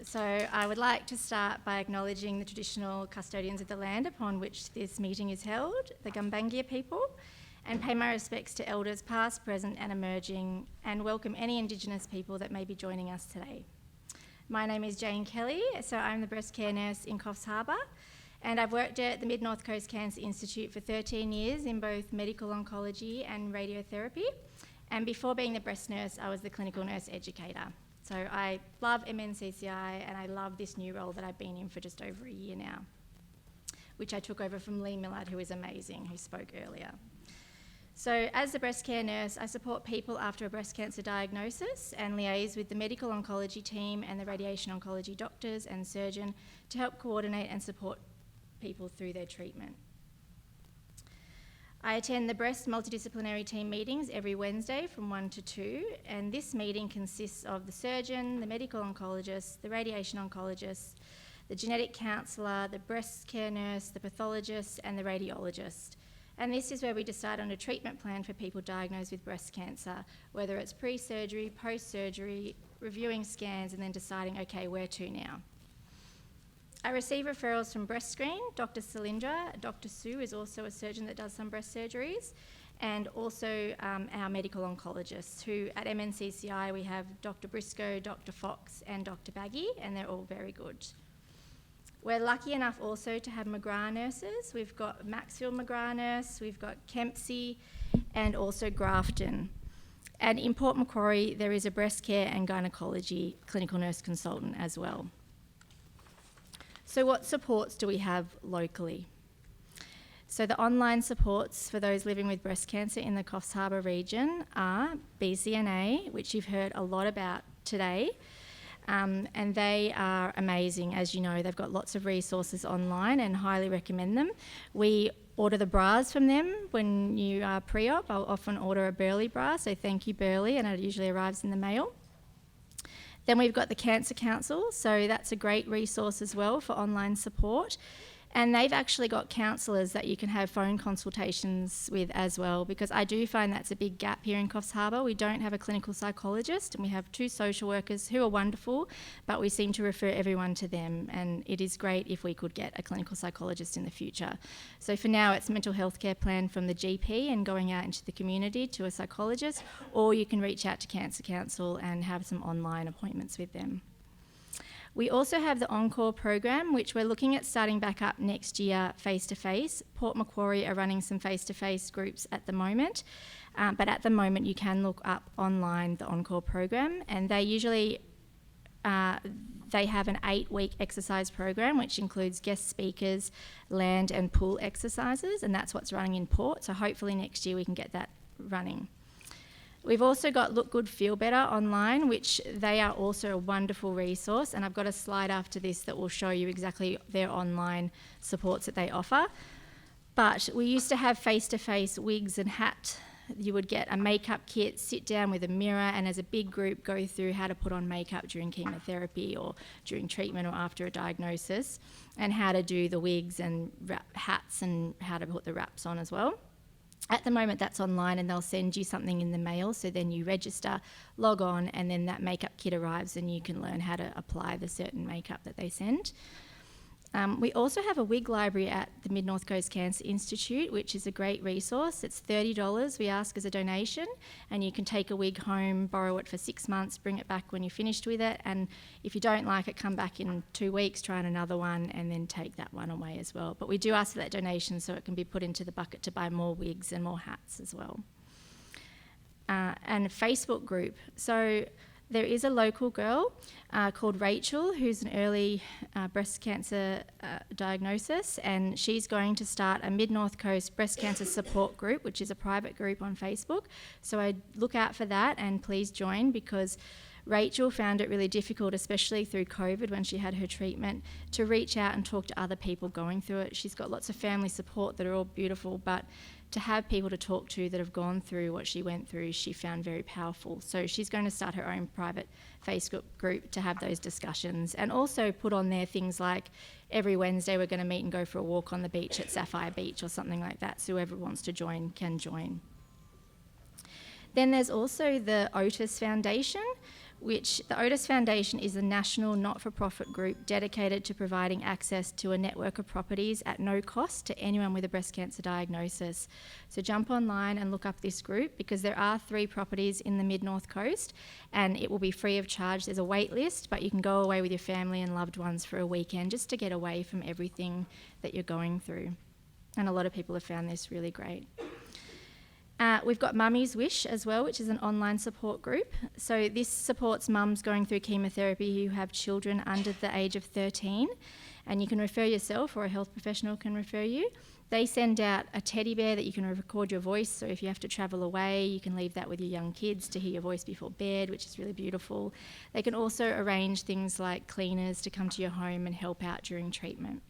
So I would like to start by acknowledging the traditional custodians of the land upon which this meeting is held, the Gumbaynggirr people, and pay my respects to elders past, present and emerging, and welcome any Indigenous people that may be joining us today. My name is Jane Kelly, so I'm the breast care nurse in Coffs Harbour, and I've worked at the Mid-North Coast Cancer Institute for 13 years in both medical oncology and radiotherapy, and before being the breast nurse, I was the clinical nurse educator. So I love MNCCI and I love this new role that I've been in for just over a year now, which I took over from Lee Millard, who is amazing, who spoke earlier. So as the breast care nurse, I support people after a breast cancer diagnosis and liaise with the medical oncology team and the radiation oncology doctors and surgeon to help coordinate and support people through their treatment. I attend the breast multidisciplinary team meetings every Wednesday from 1 to 2, and this meeting consists of the surgeon, the medical oncologist, the radiation oncologist, the genetic counsellor, the breast care nurse, the pathologist and the radiologist. And this is where we decide on a treatment plan for people diagnosed with breast cancer, whether it's pre-surgery, post-surgery, reviewing scans and then deciding, okay, where to now. I receive referrals from Breast Screen, Dr. Salindra. Dr. Sue is also a surgeon that does some breast surgeries, and also our medical oncologists, who at MNCCI we have Dr. Briscoe, Dr. Fox and Dr. Baggy, and they're all very good. We're lucky enough also to have McGrath nurses. We've got Maxfield McGrath nurse, we've got Kempsey and also Grafton. And in Port Macquarie there is a breast care and gynecology clinical nurse consultant as well. So what supports do we have locally? So the online supports for those living with breast cancer in the Coffs Harbour region are BCNA, which you've heard a lot about today, and they are amazing. As you know, they've got lots of resources online and highly recommend them. We order the bras from them when you are pre-op. I'll often order a Burley bra, so thank you Burley, and it usually arrives in the mail. Then we've got the Cancer Council, so that's a great resource as well for online support. And they've actually got counsellors that you can have phone consultations with as well, because I do find that's a big gap here in Coffs Harbour. We don't have a clinical psychologist and we have 2 social workers who are wonderful, but we seem to refer everyone to them, and it is great if we could get a clinical psychologist in the future. So for now it's mental health care plan from the GP and going out into the community to a psychologist, or you can reach out to Cancer Council and have some online appointments with them. We also have the Encore program, which we're looking at starting back up next year face-to-face. Port Macquarie are running some face-to-face groups at the moment, but at the moment you can look up online the Encore program, and they usually they have an 8-week exercise program which includes guest speakers, land and pool exercises, and that's what's running in Port, so hopefully next year we can get that running. We've also got Look Good, Feel Better online, which they are also a wonderful resource, and I've got a slide after this that will show you exactly their online supports that they offer. But we used to have face-to-face wigs and hat. You would get a makeup kit, sit down with a mirror, and as a big group go through how to put on makeup during chemotherapy or during treatment or after a diagnosis, and how to do the wigs and hats and how to put the wraps on as well. At the moment that's online, and they'll send you something in the mail, so then you register, log on, and then that makeup kit arrives and you can learn how to apply the certain makeup that they send. We also have a wig library at the Mid-North Coast Cancer Institute, which is a great resource. It's $30 we ask as a donation, and you can take a wig home, borrow it for 6 months, bring it back when you're finished with it, and if you don't like it, come back in 2 weeks, try another one, and then take that one away as well. But we do ask for that donation so it can be put into the bucket to buy more wigs and more hats as well. And a Facebook group. So there is a local girl called Rachel who's an early breast cancer diagnosis, and she's going to start a Mid-North Coast Breast Cancer Support Group, which is a private group on Facebook. So I look out for that, and please join, because Rachel found it really difficult, especially through COVID when she had her treatment, to reach out and talk to other people going through it. She's got lots of family support that are all beautiful, but to have people to talk to that have gone through what she went through, she found very powerful. So she's going to start her own private Facebook group to have those discussions, and also put on there things like every Wednesday we're going to meet and go for a walk on the beach at Sapphire Beach or something like that, so whoever wants to join can join. Then there's also the Otis Foundation, which the Otis Foundation is a national not-for-profit group dedicated to providing access to a network of properties at no cost to anyone with a breast cancer diagnosis. So jump online and look up this group, because there are 3 properties in the Mid-North Coast and it will be free of charge. There's a wait list, but you can go away with your family and loved ones for a weekend just to get away from everything that you're going through. And a lot of people have found this really great. We've got Mummy's Wish as well, which is an online support group. So this supports mums going through chemotherapy who have children under the age of 13, and you can refer yourself or a health professional can refer you. They send out a teddy bear that you can record your voice, so if you have to travel away, you can leave that with your young kids to hear your voice before bed, which is really beautiful. They can also arrange things like cleaners to come to your home and help out during treatment.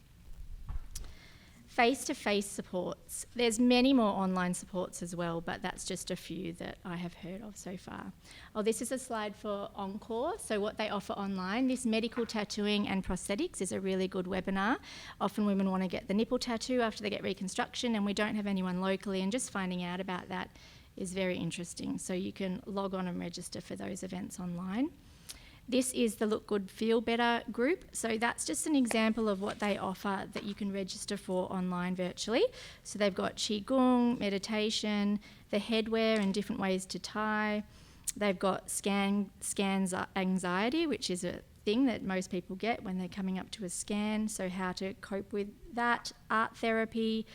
Face-to-face supports. There's many more online supports as well, but that's just a few that I have heard of so far. Oh, this is a slide for Encore. So what they offer online, this medical tattooing and prosthetics is a really good webinar. Often women want to get the nipple tattoo after they get reconstruction, and we don't have anyone locally, and just finding out about that is very interesting. So you can log on and register for those events online. This is the Look Good, Feel Better group. So that's just an example of what they offer that you can register for online virtually. So they've got Qigong, meditation, the headwear and different ways to tie. They've got scans anxiety, which is a thing that most people get when they're coming up to a scan. So how to cope with that, art therapy,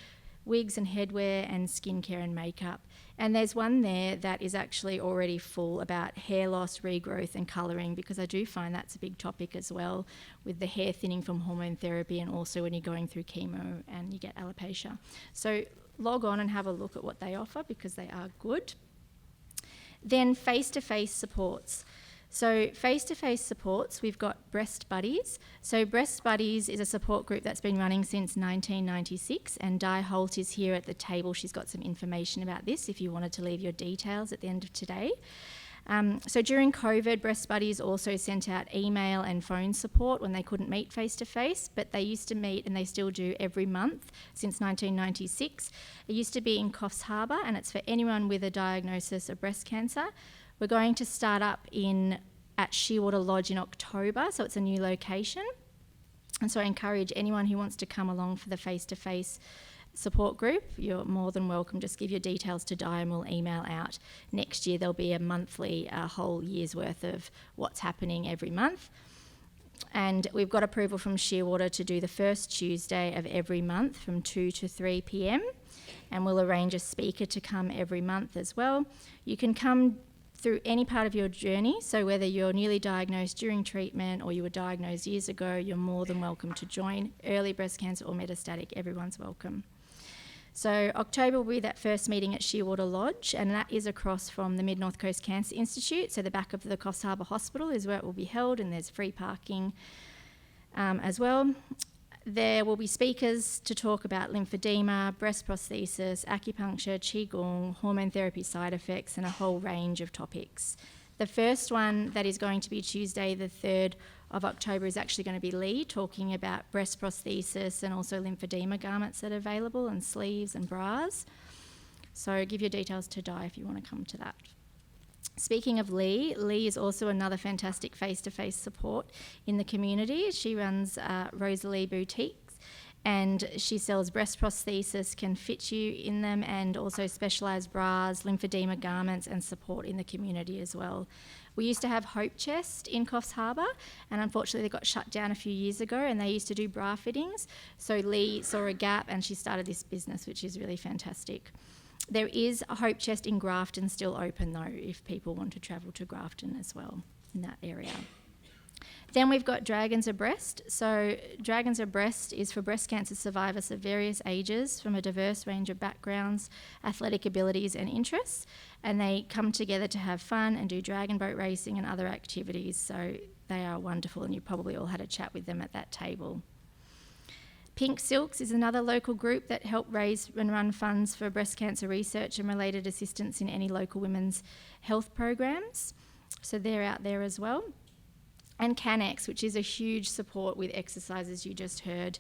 wigs and headwear, and skincare and makeup. And there's one there that is actually already full about hair loss, regrowth and colouring, because I do find that's a big topic as well, with the hair thinning from hormone therapy, and also when you're going through chemo and you get alopecia. So log on and have a look at what they offer, because they are good. Then face-to-face supports. So face-to-face supports, we've got Breast Buddies. So Breast Buddies is a support group that's been running since 1996, and Di Holt is here at the table. She's got some information about this if you wanted to leave your details at the end of today. So during COVID, Breast Buddies also sent out email and phone support when they couldn't meet face-to-face, but they used to meet, and they still do, every month since 1996. It used to be in Coffs Harbour, and it's for anyone with a diagnosis of breast cancer. We're going to start up at Shearwater Lodge in October, so it's a new location. And so I encourage anyone who wants to come along for the face-to-face support group, you're more than welcome. Just give your details to Di and we'll email out. Next year there'll be a monthly, a whole year's worth of what's happening every month. And we've got approval from Shearwater to do the first Tuesday of every month from 2 to 3 p.m. And we'll arrange a speaker to come every month as well. You can come through any part of your journey, so whether you're newly diagnosed during treatment or you were diagnosed years ago, you're more than welcome to join. Early breast cancer or metastatic, everyone's welcome. So October will be that first meeting at Shearwater Lodge, and that is across from the Mid-North Coast Cancer Institute, so the back of the Coffs Harbour Hospital is where it will be held, and there's free parking as well. There will be speakers to talk about lymphedema, breast prosthesis, acupuncture, qigong, hormone therapy side effects, and a whole range of topics. The first one, that is going to be Tuesday the 3rd of October, is actually going to be Lee talking about breast prosthesis and also lymphedema garments that are available, and sleeves and bras. So give your details to Di if you want to come to that. Speaking of Lee is also another fantastic face-to-face support in the community. She runs Rosalie Boutiques, and she sells breast prosthesis, can fit you in them, and also specialised bras, lymphedema garments, and support in the community as well. We used to have Hope Chest in Coffs Harbour, and unfortunately they got shut down a few years ago, and they used to do bra fittings. So Lee saw a gap and she started this business, which is really fantastic. There is a Hope Chest in Grafton still open though, if people want to travel to Grafton as well in that area. Then we've got Dragons Abreast. So Dragons Abreast is for breast cancer survivors of various ages from a diverse range of backgrounds, athletic abilities and interests, and they come together to have fun and do dragon boat racing and other activities. So they are wonderful, and you probably all had a chat with them at that table. Pink Silks is another local group that help raise and run funds for breast cancer research and related assistance in any local women's health programs. So they're out there as well. And Canex, which is a huge support with exercises you just heard.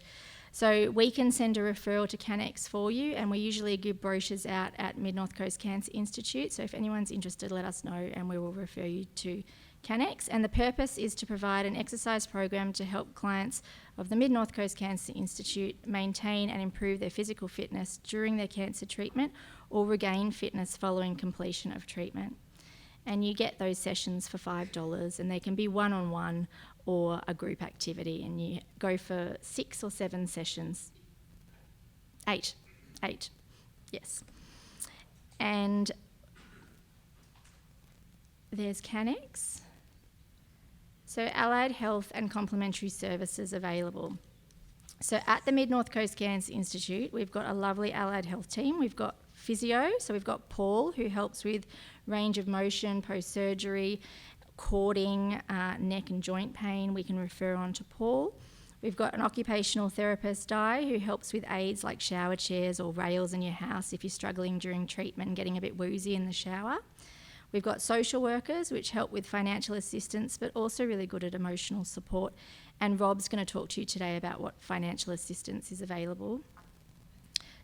So we can send a referral to Canex for you, and we usually give brochures out at Mid-North Coast Cancer Institute. So if anyone's interested, let us know and we will refer you to Canex. And the purpose is to provide an exercise program to help clients of the Mid-North Coast Cancer Institute maintain and improve their physical fitness during their cancer treatment or regain fitness following completion of treatment. And you get those sessions for $5, and they can be one-on-one or a group activity, and you go for 6 or 7 sessions. 8, yes. And there's Canex. So allied health and complementary services available. So at the Mid-North Coast Cancer Institute, we've got a lovely allied health team. We've got physio, so we've got Paul, who helps with range of motion, post-surgery, cording, neck and joint pain. We can refer on to Paul. We've got an occupational therapist, Di, who helps with aids like shower chairs or rails in your house if you're struggling during treatment and getting a bit woozy in the shower. We've got social workers, which help with financial assistance, but also really good at emotional support. And Rob's going to talk to you today about what financial assistance is available.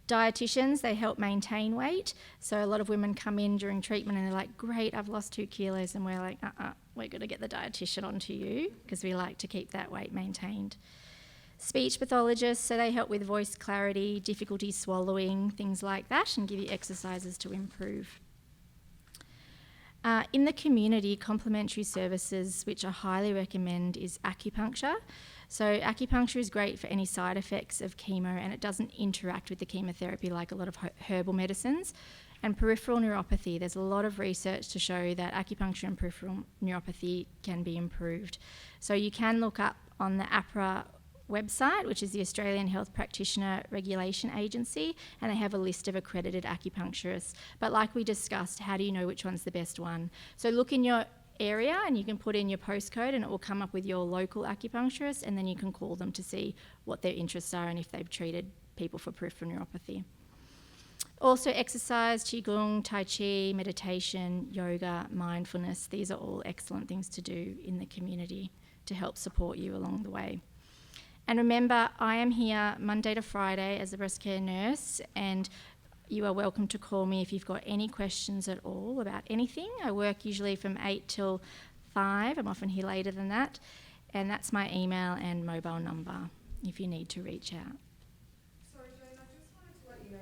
Dietitians, they help maintain weight. So a lot of women come in during treatment and they're like, great, I've lost 2 kilos. And we're like, we're going to get the dietitian onto you because we like to keep that weight maintained. Speech pathologists, so they help with voice clarity, difficulty swallowing, things like that, and give you exercises to improve. In the community, complementary services, which I highly recommend, is acupuncture. So acupuncture is great for any side effects of chemo, and it doesn't interact with the chemotherapy like a lot of herbal medicines. And peripheral neuropathy, there's a lot of research to show that acupuncture and peripheral neuropathy can be improved. So you can look up on the APRA website, which is the Australian Health Practitioner Regulation Agency, and they have a list of accredited acupuncturists. But like we discussed, how do you know which one's the best one? So look in your area and you can put in your postcode and it will come up with your local acupuncturist, and then you can call them to see what their interests are and if they've treated people for peripheral neuropathy. Also exercise, qigong, tai chi, meditation, yoga, mindfulness. These are all excellent things to do in the community to help support you along the way. And remember, I am here Monday to Friday as a breast care nurse, and you are welcome to call me if you've got any questions at all about anything. I work usually from 8 till 5. I'm often here later than that. And that's my email and mobile number if you need to reach out. Sorry, Jane, I just wanted to let you know,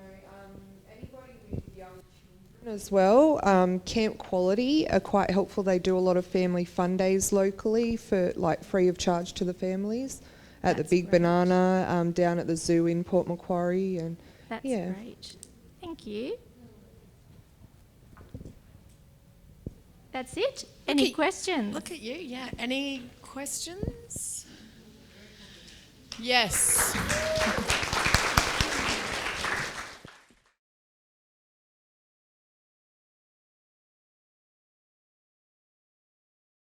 anybody with young children as well, Camp Quality are quite helpful. They do a lot of family fun days locally for like free of charge to the families. At the Big Banana, down at the zoo in Port Macquarie. And that's great. Thank you. That's it. Any questions? Look at you, yeah. Any questions? Yes.